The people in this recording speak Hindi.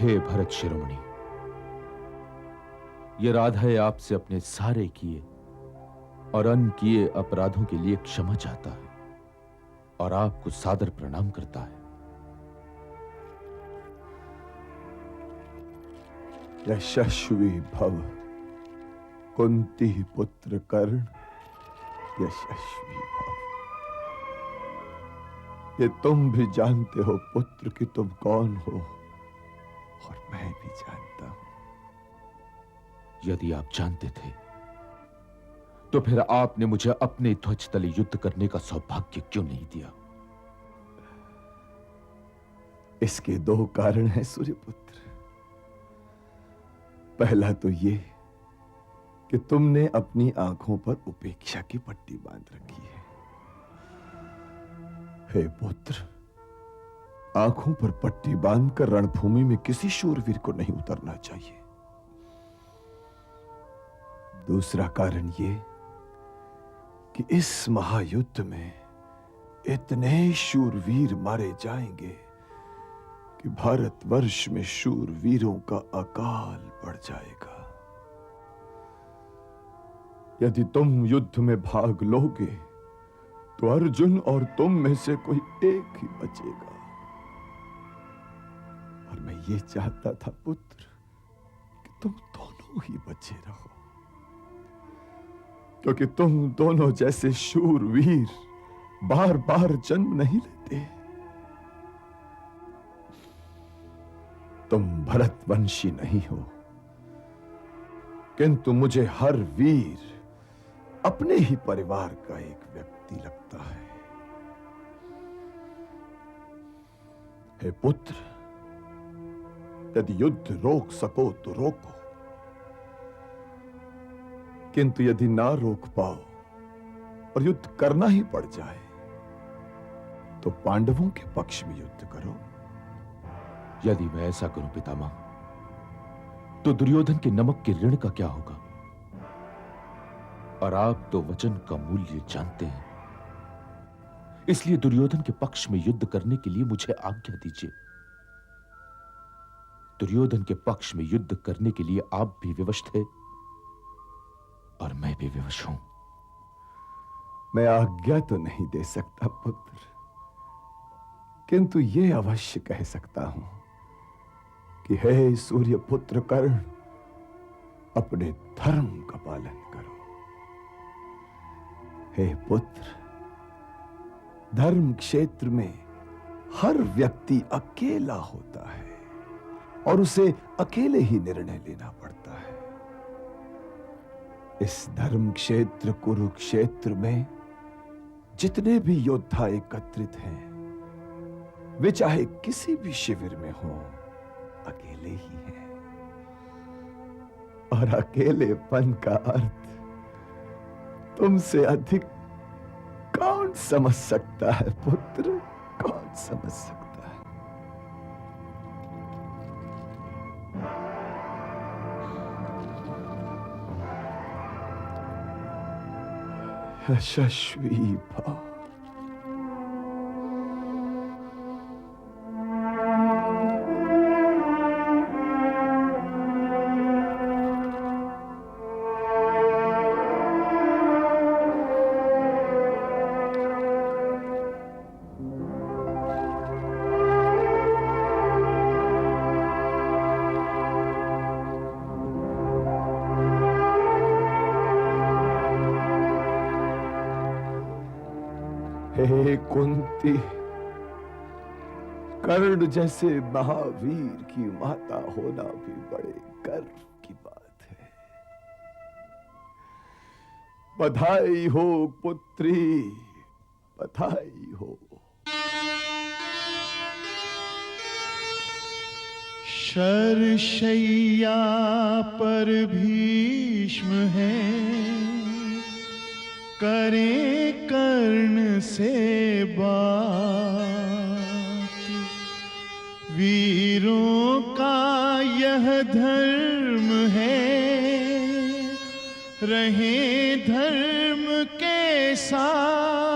हे भरत शिरोमणि, ये राधा आपसे अपने सारे किए और अनकिए अपराधों के लिए क्षमा चाहता है और आपको सादर प्रणाम करता है। यशस्वी भव कुंती पुत्र कर्ण, यशस्वी भव। ये तुम भी जानते हो पुत्र कि तुम कौन हो, और मैं भी जानता हूं। यदि आप जानते थे तो फिर आपने मुझे अपने ध्वज तले युद्ध करने का सौभाग्य क्यों नहीं दिया? इसके दो कारण हैं सूर्यपुत्र। पहला तो ये कि तुमने अपनी आंखों पर उपेक्षा की पट्टी बांध रखी है। हे पुत्र, आंखों पर पट्टी बांधकर रणभूमि में किसी शूरवीर को नहीं उतरना चाहिए। दूसरा कारण ये कि इस महायुद्ध में इतने शूरवीर मारे जाएंगे कि भारतवर्ष में शूरवीरों का अकाल पड़ जाएगा। यदि तुम युद्ध में भाग लोगे तो अर्जुन और तुम में से कोई एक ही बचेगा। और मैं ये चाहता था पुत्र कि तुम दोनों ही बचे रहो, क्योंकि तुम दोनों जैसे शूरवीर बार बार जन्म नहीं लेते। तुम भरतवंशी नहीं हो, किंतु मुझे हर वीर अपने ही परिवार का एक व्यक्ति लगता है। हे पुत्र, यदि युद्ध रोक सको तो रोको, किंतु यदि ना रोक पाओ और युद्ध करना ही पड़ जाए तो पांडवों के पक्ष में युद्ध करो। यदि मैं ऐसा करूं पितामह, तो दुर्योधन के नमक के ऋण का क्या होगा? और आप तो वचन का मूल्य जानते हैं, इसलिए दुर्योधन के पक्ष में युद्ध करने के लिए मुझे आज्ञा दीजिए। दुर्योधन के पक्ष में युद्ध करने के लिए आप भी विवश थे और मैं भी विवश हूं। मैं आज्ञा तो नहीं दे सकता पुत्र, किंतु यह अवश्य कह सकता हूं कि हे सूर्यपुत्र कर्ण, अपने धर्म का पालन करो। हे पुत्र, धर्म क्षेत्र में हर व्यक्ति अकेला होता है और उसे अकेले ही निर्णय लेना पड़ता है। इस धर्म क्षेत्र कुरुक्षेत्र में जितने भी योद्धा एकत्रित हैं, वे चाहे किसी भी शिविर में हो, अकेले ही हैं। और अकेलेपन का अर्थ तुमसे अधिक कौन समझ सकता है पुत्र? कौन समझ सकता है? यशस्वी भव। हे कुंती, कर्ण जैसे महावीर की माता होना भी बड़े गर्व की बात है। बधाई हो पुत्री, बधाई हो। शरशैया पर भीष्म है, करें कर्ण से बात। वीरों का यह धर्म है, रहे धर्म के साथ।